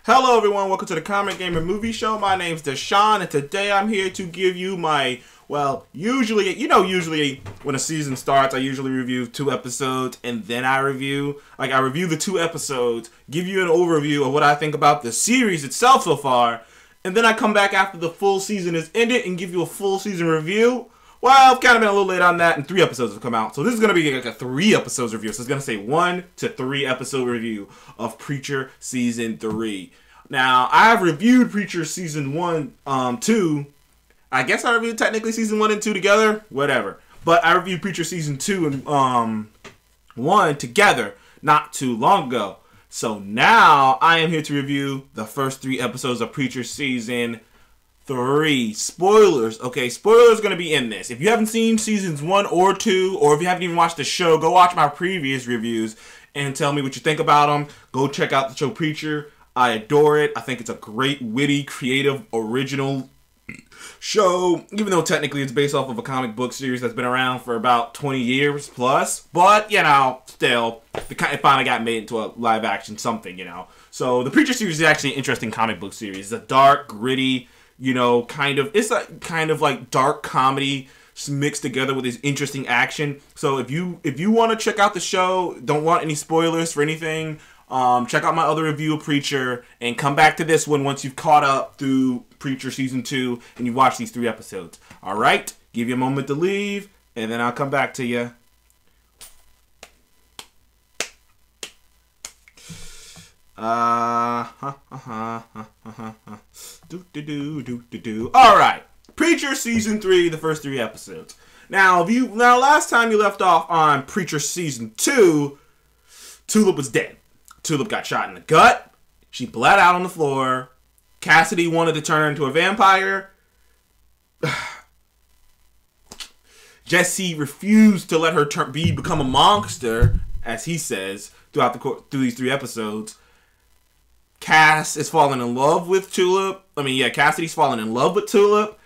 Hello everyone, welcome to the Comic Gamer Movie Show. My name's Deshaun, and today I'm here to give you my, usually when a season starts, I usually review 2 episodes, and then I review the 2 episodes, give you an overview of what I think about the series itself so far, and then I come back after the full season is ended and give you a full season review. Well, I've kind of been a little late on that, and 3 episodes have come out. So this is going to be like a 3 episodes review. So it's going to say 1 to 3 episode review of Preacher Season 3. Now, I've reviewed Preacher Season 1, 2. I guess I reviewed technically Season 1 and 2 together. Whatever. But I reviewed Preacher Season 2 and 1 together not too long ago. So now, I am here to review the first 3 episodes of Preacher Season 3. Spoilers. Okay, spoilers going to be in this. If you haven't seen seasons 1 or 2, or if you haven't even watched the show, go watch my previous reviews and tell me what you think about them. Go check out the show Preacher. I adore it. I think it's a great, witty, creative, original show, even though technically it's based off of a comic book series that's been around for about 20 years plus. But, you know, still, it finally got made into a live action something, you know. So the Preacher series is actually an interesting comic book series. It's a dark, gritty, you know, it's a kind of like dark comedy mixed together with this interesting action. So if you want to check out the show, don't want any spoilers for anything, check out my other review of Preacher and come back to this one once you've caught up through Preacher Season 2 and you've watched these 3 episodes. Alright? Give you a moment to leave and then I'll come back to you. Alright. Preacher Season 3, the first 3 episodes. Now, last time you left off on Preacher Season 2, Tulip was dead. Tulip got shot in the gut. She bled out on the floor. Cassidy wanted to turn her into a vampire. Jesse refused to let her become a monster, as he says, through these 3 episodes. Cass is falling in love with Tulip. Cassidy's falling in love with Tulip.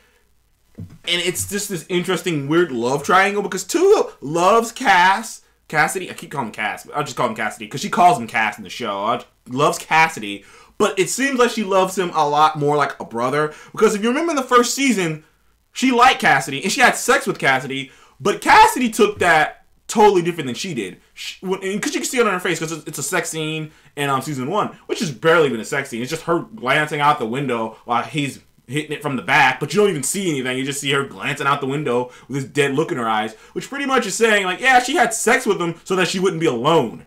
And it's just this interesting, weird love triangle because Tulip loves Cass. Cassidy, I keep calling him Cass, but I'll just call him Cassidy because she calls him Cass in the show. Loves Cassidy, but it seems like she loves him a lot more like a brother. Because if you remember in the first season, she liked Cassidy and she had sex with Cassidy, but Cassidy took that totally different than she did. Because you can see it on her face because it's a sex scene in season 1, which is barely even a sex scene. It's just her glancing out the window while he's hitting it from the back, but you don't even see anything. You just see her glancing out the window with this dead look in her eyes, which pretty much is saying, like, yeah, she had sex with him so that she wouldn't be alone.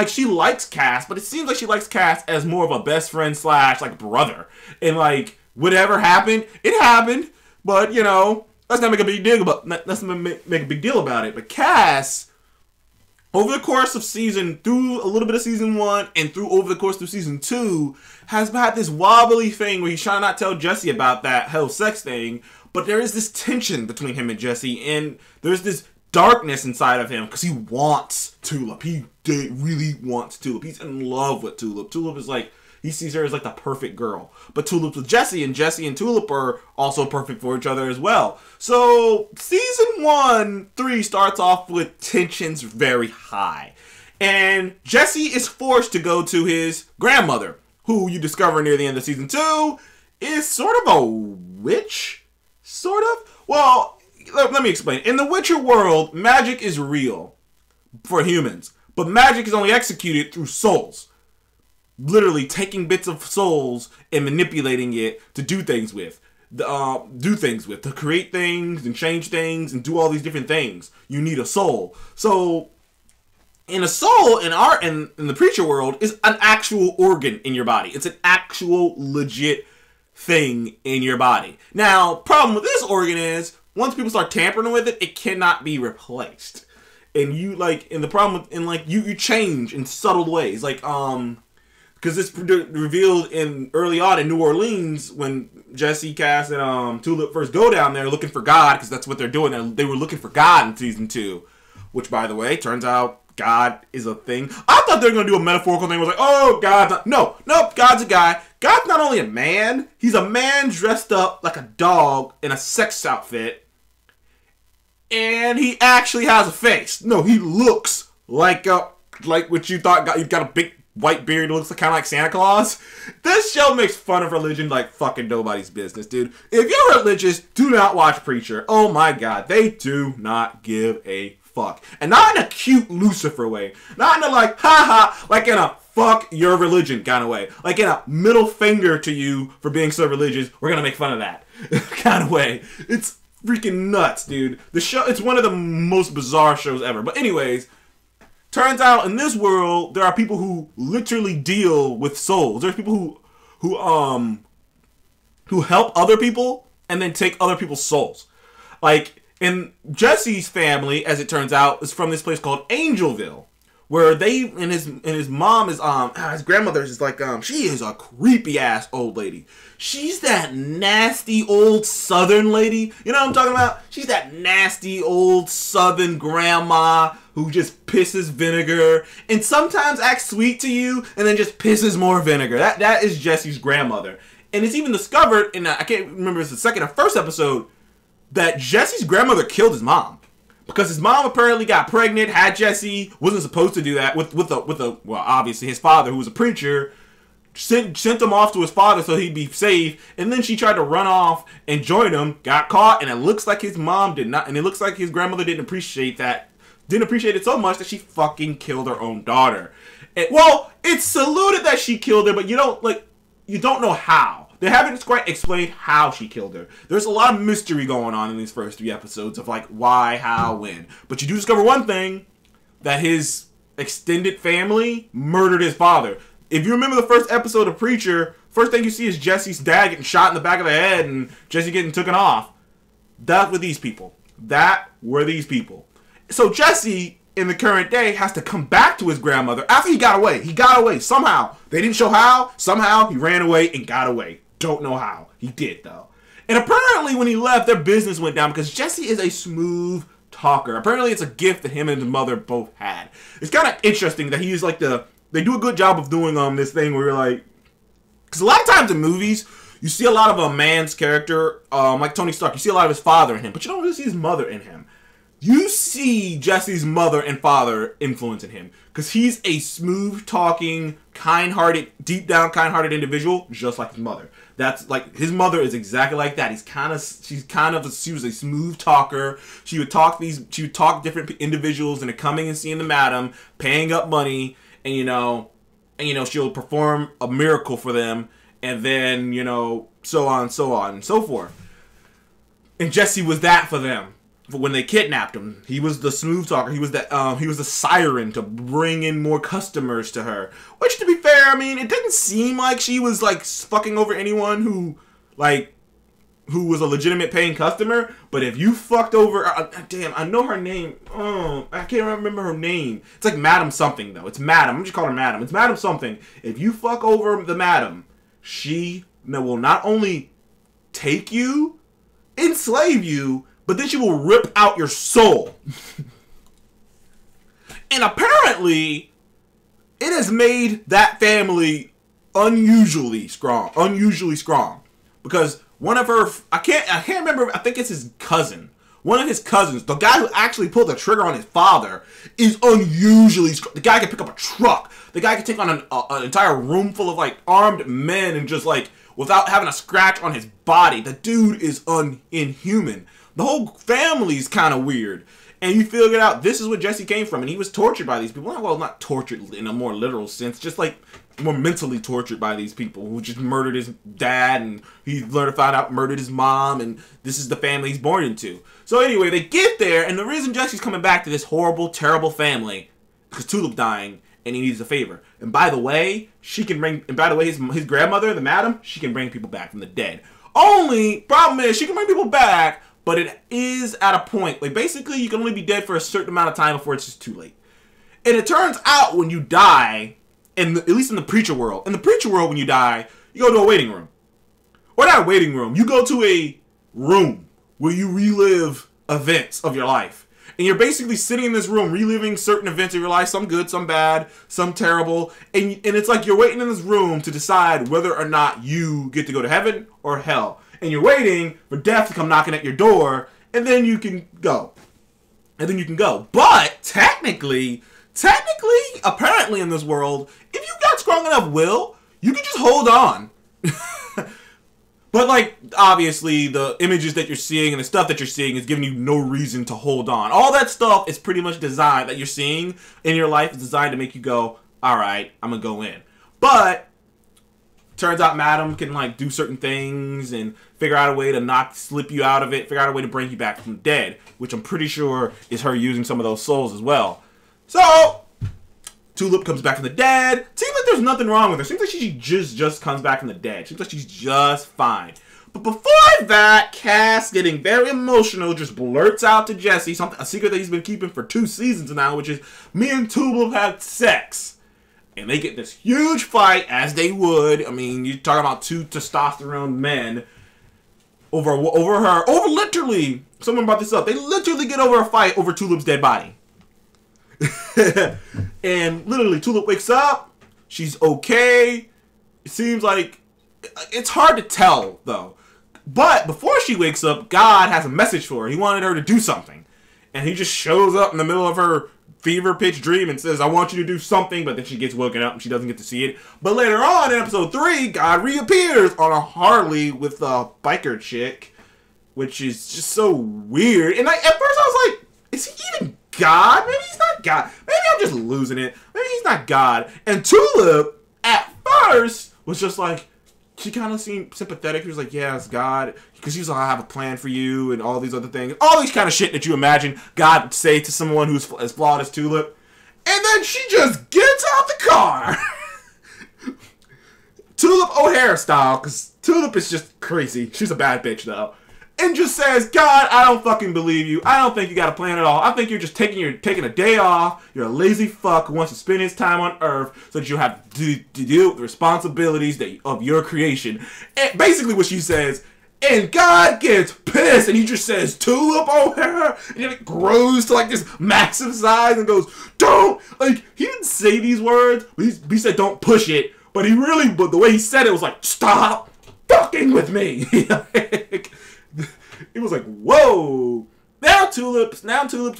She likes Cass, but it seems like she likes Cass as more of a best friend / like brother. And whatever happened, it happened. But let's not make a big deal about it. But Cass, over the course of through a little bit of season 1 and over the course of season 2, has had this wobbly thing where he's trying to not tell Jesse about that hell sex thing, but there is this tension between him and Jesse, and there's this darkness inside of him because he wants Tulip. He really wants Tulip. He's in love with Tulip. Tulip is he sees her as the perfect girl. But Tulip's with Jesse, and Jesse and Tulip are also perfect for each other as well. So, season 1, 3 starts off with tensions very high. And Jesse is forced to go to his grandmother, who you discover near the end of season 2 is sort of a witch? Sort of? Well, let me explain. In the Witcher world, magic is real for humans. But magic is only executed through souls. Literally taking bits of souls and manipulating it to do things with. To create things and change things and do all these different things. You need a soul. So, in a soul, in the Preacher world, is an actual organ in your body. It's an actual legit thing in your body. Now, problem with this organ is, once people start tampering with it, it cannot be replaced. And you, you change in subtle ways. Because it's revealed early on in New Orleans when Jesse, Cass, and Tulip first go down there looking for God, because that's what they're doing. They were looking for God in season 2, which, by the way, turns out God is a thing. I thought they were going to do a metaphorical thing. It was God's not... No, God's a guy. God's not only a man, he's a man dressed up like a dog in a sex outfit, and he actually has a face. No, he looks like what you thought. He's got a big white beard looks kind of like Santa Claus. This show makes fun of religion like fucking nobody's business, dude. If you're religious, do not watch Preacher. Oh my god, they do not give a fuck. And not in a cute Lucifer way. Not in a like, haha, like in a fuck your religion kind of way. Like in a middle finger to you for being so religious, we're gonna make fun of that kind of way. It's freaking nuts, dude. The show, it's one of the most bizarre shows ever. But anyways, turns out in this world, there are people who literally deal with souls. There's people who help other people and then take other people's souls. Like, in Jesse's family, as it turns out, is from this place called Angelville, where his mom is his grandmother is like she is a creepy ass old lady. She's that nasty old Southern lady. You know what I'm talking about? She's that nasty old Southern grandma who just pisses vinegar and sometimes acts sweet to you and then just pisses more vinegar. That is Jesse's grandmother. And it's even discovered in I can't remember if it's the second or first episode that Jesse's grandmother killed his mom. Because his mom apparently got pregnant, had Jesse, wasn't supposed to do that with well, obviously his father, who was a preacher, sent him off to his father so he'd be safe, and then she tried to run off and join him, got caught, and it looks like his mom did not, and it looks like his grandmother didn't appreciate it so much that she fucking killed her own daughter. And, well, it's saluted that she killed her, but you don't know how. They haven't quite explained how she killed her. There's a lot of mystery going on in these first 3 episodes of like why, how, when. But you do discover one thing, that his extended family murdered his father. If you remember the first episode of Preacher, first thing you see is Jesse's dad getting shot in the back of the head and Jesse getting taken off. That were these people. So Jesse, in the current day, has to come back to his grandmother after he got away. He got away somehow. They didn't show how. Somehow he ran away and got away. Don't know how. He did, though. And apparently when he left, their business went down because Jesse is a smooth talker. Apparently it's a gift that him and his mother both had. It's kind of interesting that he's like they do a good job of doing this thing where you're like, because a lot of times in movies, you see a lot of a man's character, like Tony Stark, you see a lot of his father in him, but you don't really see his mother in him. You see Jesse's mother and father influencing him because he's a smooth-talking, kind-hearted, deep-down kind-hearted individual, just like his mother. That's like his mother is exactly like that. She was a smooth talker. She would talk different individuals into coming and seeing the madam, paying up money, and she'll perform a miracle for them, and then so on and so forth. And Jesse was that for them. When they kidnapped him, he was the smooth talker. He was the siren to bring in more customers to her. Which, to be fair, I mean, it didn't seem like she was like fucking over anyone who was a legitimate paying customer. But if you fucked over, damn, I know her name. Oh, I can't remember her name. It's like Madam something though. It's Madam. I'm just calling her Madam. It's Madam something. If you fuck over the Madam, she will not only take you, enslave you, but then she will rip out your soul. And apparently, it has made that family unusually strong. Because one of her, I can't remember, I think it's his cousin. One of his cousins, the guy who actually pulled the trigger on his father, is unusually strong. The guy can pick up a truck. The guy can take on an entire room full of like armed men and just like, without having a scratch on his body. The dude is inhuman. The whole family's kind of weird. And you figure out this is where Jesse came from. And he was tortured by these people. Well, not tortured in a more literal sense. Just like more mentally tortured by these people who just murdered his dad. And he learned to find out murdered his mom. And this is the family he's born into. So anyway, they get there. And the reason Jesse's coming back to this horrible, terrible family because Tulip dying. And he needs a favor. And by the way, his grandmother, the madam, she can bring people back from the dead. Only problem is she can bring people back. But it is at a point, like basically you can only be dead for a certain amount of time before it's just too late. And it turns out when you die, at least in the Preacher world, when you die, you go to a waiting room. Or not a waiting room, you go to a room where you relive events of your life. And you're basically sitting in this room reliving certain events of your life, some good, some bad, some terrible. And it's like you're waiting in this room to decide whether or not you get to go to heaven or hell. And you're waiting for death to come knocking at your door, and then you can go. But technically, technically, apparently in this world, if you got strong enough will, you can just hold on. But, like, obviously, the images that you're seeing and the stuff that you're seeing is giving you no reason to hold on. All that stuff is pretty much designed, that you're seeing in your life is designed to make you go, alright, I'm gonna go in. But, turns out Madam can, like, do certain things and figure out a way to not slip you out of it, figure out a way to bring you back from the dead, which I'm pretty sure is her using some of those souls as well. So, Tulip comes back from the dead. Seems like there's nothing wrong with her. Seems like she just comes back from the dead. Seems like she's just fine. But before that, Cass, getting very emotional, just blurts out to Jesse a secret that he's been keeping for 2 seasons now, which is me and Tulip had sex. And they get this huge fight, as they would. I mean, you're talking about 2 testosterone men over literally, someone brought this up, they literally get over a fight over Tulip's dead body. And literally, Tulip wakes up. She's okay. It seems like it's hard to tell though. But before she wakes up, God has a message for her. He wanted her to do something, and he just shows up in the middle of her fever pitch dream and says, "I want you to do something." But then she gets woken up and she doesn't get to see it. But later on in episode 3, God reappears on a Harley with a biker chick, which is just so weird. And at first I was like, is he even God? Maybe he's not God. Maybe I'm just losing it. Maybe he's not God. And Tulip, at first, was just like, she kind of seemed sympathetic. She was like, yeah, it's God. Because she was like, I have a plan for you and all these other things. All these kind of shit that you imagine God would say to someone who's as flawed as Tulip. And then she just gets out the car. Tulip O'Hara style, because Tulip is just crazy. She's a bad bitch, though. And just says, God, I don't fucking believe you. I don't think you got a plan at all. I think you're just taking a day off. You're a lazy fuck who wants to spend his time on Earth so that you have to deal with the responsibilities of your creation. And basically what she says, and God gets pissed and he just says, Tulip O'Hara, and it grows to like this massive size and goes, don't, like, he didn't say these words, but he said don't push it, but the way he said it was like, stop fucking with me. It was like, whoa. Now Tulip's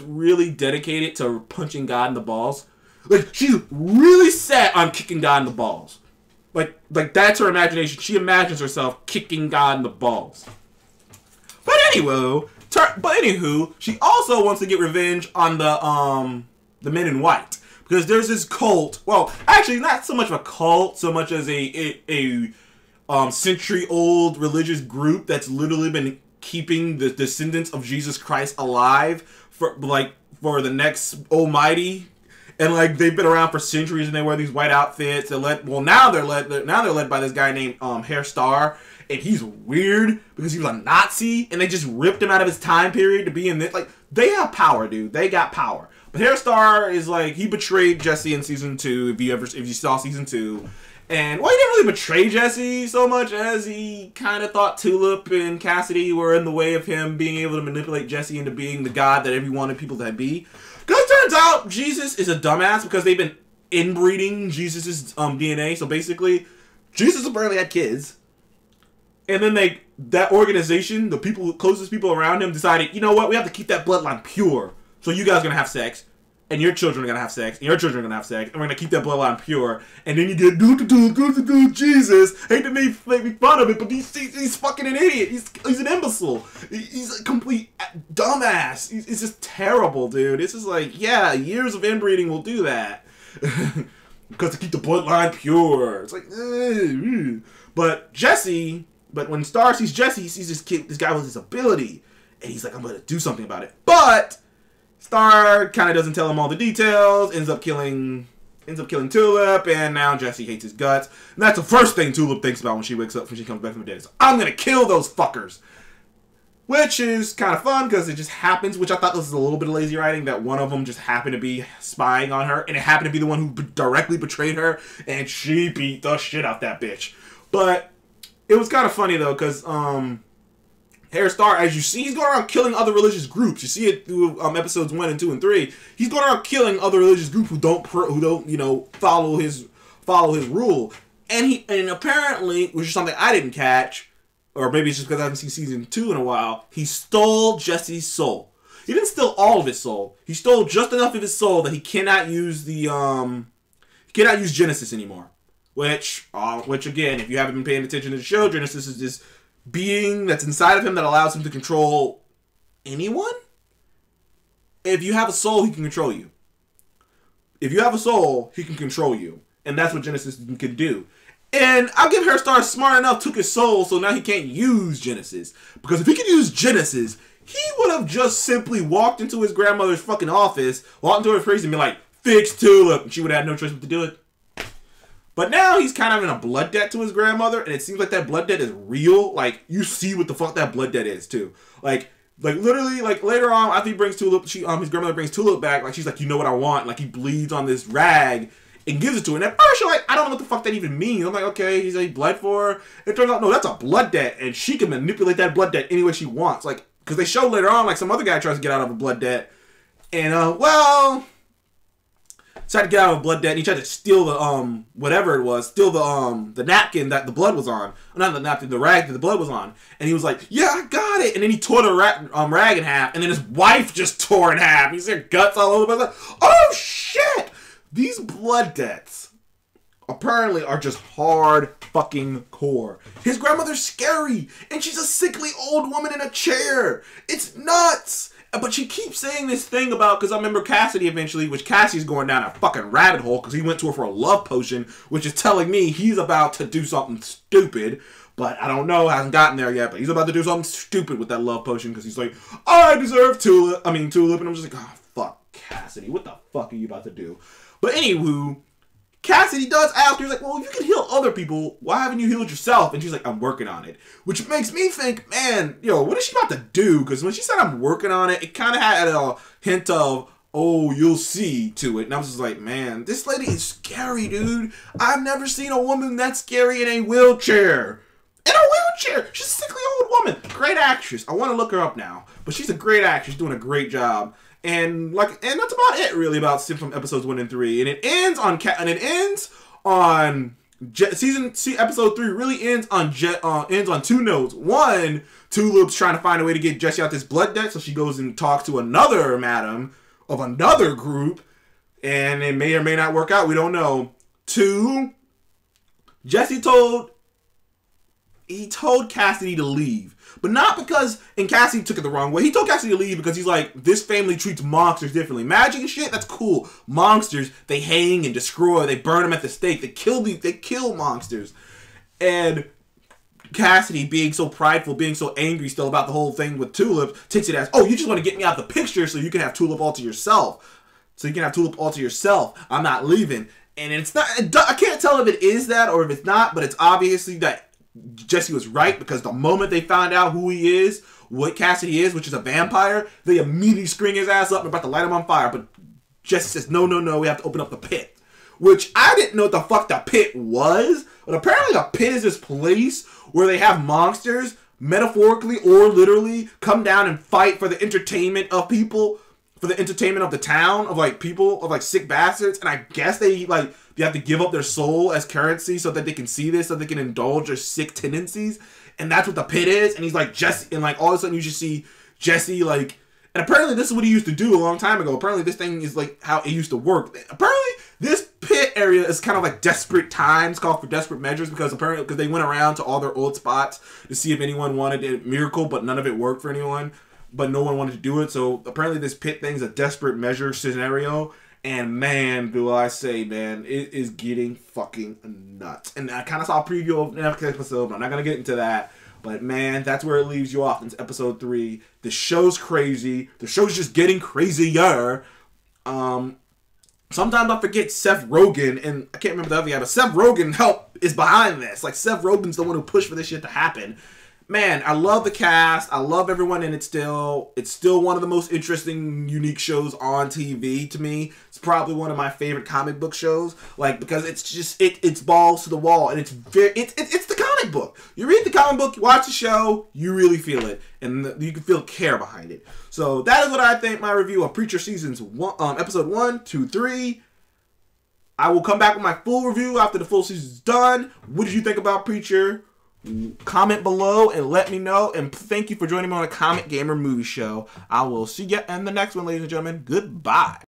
really dedicated to punching God in the balls. Like, she's really set on kicking God in the balls. Like that's her imagination. She imagines herself kicking God in the balls. But anywho, she also wants to get revenge on the men in white. Because there's this cult. Well, actually, not so much of a cult, so much as a century-old religious group that's literally been keeping the descendants of Jesus Christ alive for the next Almighty, and like they've been around for centuries, and they wear these white outfits. Now they're led by this guy named Herr Starr, and he's weird because he was a Nazi, and they just ripped him out of his time period to be in this. Like, they have power, dude. They got power. But Herr Starr is like, he betrayed Jesse in season 2. If you saw season 2. And, well, he didn't really betray Jesse so much as he kind of thought Tulip and Cassidy were in the way of him being able to manipulate Jesse into being the God that everyone wanted people to be. Because it turns out Jesus is a dumbass because they've been inbreeding Jesus' DNA. So basically, Jesus apparently had kids. And then that organization, the closest people around him, decided, you know what, we have to keep that bloodline pure. So you guys are going to have sex. And your children are going to have sex, and your children are going to have sex, and we're going to keep that bloodline pure. And then you get Jesus. Hate to make me fun of it, but he's fucking an idiot. He's an imbecile. He's a complete dumbass. He's just terrible, dude. It's just like, yeah, years of inbreeding will do that. Because to keep the bloodline pure. It's like, But when Starr sees Jesse, he sees this guy with this ability. And he's like, I'm going to do something about it. But Starr kind of doesn't tell him all the details, ends up killing Tulip, and now Jesse hates his guts. And that's the first thing Tulip thinks about when she wakes up, when she comes back from the dead. Is, I'm going to kill those fuckers. Which is kind of fun, because it just happens, which I thought this was a little bit of lazy writing, that one of them just happened to be spying on her, and it happened to be the one who directly betrayed her, and she beat the shit out that bitch. But it was kind of funny, though, because Herr Starr, as you see, he's going around killing other religious groups. You see it through episodes 1 and 2 and 3. He's going around killing other religious groups who don't follow his rule. And apparently, which is something I didn't catch, or maybe it's just because I haven't seen season 2 in a while, he stole Jesse's soul. He didn't steal all of his soul. He stole just enough of his soul that he cannot use the he cannot use Genesis anymore. Which again, if you haven't been paying attention to the show, Genesis is this being that's inside of him that allows him to control anyone. If you have a soul, he can control you. If you have a soul, he can control you. And that's what Genesis can do. And I'll give Hairstar smart enough took his soul, so now he can't use Genesis. Because if he could use Genesis, he would have just simply walked into his grandmother's fucking office, walked into her face and be like, fix Tulip. And she would have had no choice but to do it. But now he's kind of in a blood debt to his grandmother, and it seems like that blood debt is real. Like, you see what the fuck that blood debt is, too. Like literally, like, later on, after he brings Tulip, his grandmother brings Tulip back, like, she's like, you know what I want? Like, he bleeds on this rag and gives it to her. And at first, you're like, I don't know what the fuck that even means. I'm like, okay, he's like, bled for her. It turns out, no, that's a blood debt, and she can manipulate that blood debt any way she wants. Like, because they show later on, like, some other guy tries to get out of a blood debt, and, tried to get out of a blood debt, and he tried to steal the, whatever it was, steal the napkin that the blood was on. Not the napkin, the rag that the blood was on. And he was like, yeah, I got it. And then he tore the rag in half, and then his wife just tore in half. He's got guts all over the place. Like, oh, shit! These blood debts apparently are just hard fucking core. His grandmother's scary, and she's a sickly old woman in a chair. It's nuts! But she keeps saying this thing about, because I remember Cassidy eventually, which Cassidy's going down a fucking rabbit hole because he went to her for a love potion, which is telling me he's about to do something stupid. But I don't know, hasn't gotten there yet, but he's about to do something stupid with that love potion because he's like, I deserve Tulip. And I'm just like, oh, fuck, Cassidy, what the fuck are you about to do? But anywho, Cassidy does ask her, he's like, well, if you can heal other people, why haven't you healed yourself? And she's like, I'm working on it. Which makes me think, man, what is she about to do? Because when she said I'm working on it, it kind of had a hint of, oh, you'll see to it. And I was just like, man, this lady is scary, dude. I've never seen a woman that scary in a wheelchair. In a wheelchair! She's a sickly old woman. Great actress. I want to look her up now. But she's a great actress, doing a great job. And that's about it, really, about from episodes 1 and 3. And it ends on episode 3 really ends on two notes. One, Tulip's trying to find a way to get Jessie out this blood debt, so she goes and talks to another madam of another group, and it may or may not work out. We don't know. 2, Jesse told Cassidy to leave. But not because, and Cassidy took it the wrong way. He told Cassidy to leave because he's like, this family treats monsters differently. Magic and shit, that's cool. Monsters, they hang and destroy. They burn them at the stake. They kill monsters. And Cassidy, being so prideful, being so angry still about the whole thing with Tulip, takes it as, oh, you just want to get me out of the picture so you can have Tulip all to yourself. I'm not leaving. And it's not, I can't tell if it is that or if it's not, but it's obviously that Jesse was right, because the moment they found out who he is, what Cassidy is, which is a vampire, they immediately screen his ass up and about to light him on fire. But Jesse says, no, we have to open up the pit. Which I didn't know what the fuck the pit was, but apparently the pit is this place where they have monsters, metaphorically or literally, come down and fight for the entertainment of people, for the entertainment of the town, of like people, of like sick bastards. And I guess they have to give up their soul as currency so that they can see this, so they can indulge their sick tendencies. And that's what the pit is. And he's like, Jesse, and like all of a sudden you just see Jesse like, and apparently this is what he used to do a long time ago. Apparently this thing is like how it used to work. Apparently this pit area is kind of like Desperate Times, called for Desperate Measures, because they went around to all their old spots to see if anyone wanted a miracle, but none of it worked for anyone. But no one wanted to do it. So apparently this pit thing is a Desperate Measure scenario. And man, do I say, man, it is getting fucking nuts. And I kind of saw a preview of the next episode, but I'm not going to get into that. But man, that's where it leaves you off in episode 3. The show's crazy. The show's just getting crazier. Sometimes I forget Seth Rogen, and I can't remember the other guy, but Seth Rogen is behind this. Like, Seth Rogen's the one who pushed for this shit to happen. Man, I love the cast. I love everyone in it still. It's still one of the most interesting, unique shows on TV to me. It's probably one of my favorite comic book shows. Like, because it's just, it's balls to the wall. And it's the comic book. You read the comic book, you watch the show, you really feel it. And you can feel care behind it. So that is what I think my review of Preacher Seasons 1, episode 1, 2, 3. I will come back with my full review after the full season's done. What did you think about Preacher? Comment below and let me know. And thank you for joining me on a Comic Gamer Movie Show. I will see you in the next one, ladies and gentlemen. Goodbye.